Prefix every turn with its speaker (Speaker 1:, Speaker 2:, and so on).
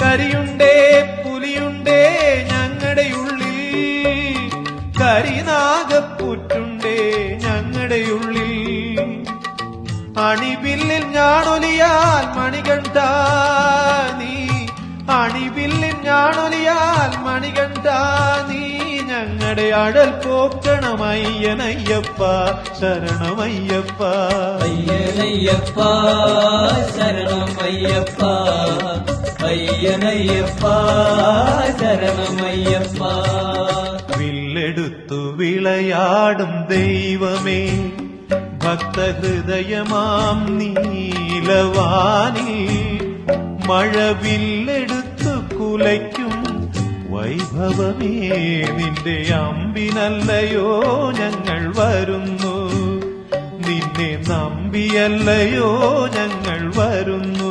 Speaker 1: കരിയുണ്ടേ പുലിയുണ്ടേ ഞങ്ങളുടെ ഉള്ളിൽ, കരിനാഗപ്പുറ്റുണ്ടേ ഞങ്ങളുടെ ഉള്ളിൽ. അണിവില്ലിൽ ഞാനൊലിയാൽ മണികണ്ഠ നീ, അണിവില്ലിൽ ഞാനൊലിയാൽ മണികണ്ഠ നീ, ഞങ്ങളുടെ അടൽ പോക്കണമയ്യനയ്യപ്പ ശരണമയ്യപ്പ.
Speaker 2: അയ്യനയ്യപ്പ ശരണമയ്യപ്പ, അയ്യനയ്യപ്പ ശരണമയ്യപ്പ.
Speaker 1: വില്ലെടുത്തു വിളയാടും ദൈവമേ, ഭക്തഹൃദയമാം നീലവാനിൽ മഴവില്ലെടുത്തു കുലയ്ക്കും വൈഭവമേ, നിന്റെ അമ്പിനല്ലയോ ഞങ്ങൾ വരുന്നു, നിന്നെ നമ്പിയല്ലയോ ഞങ്ങൾ വരുന്നു.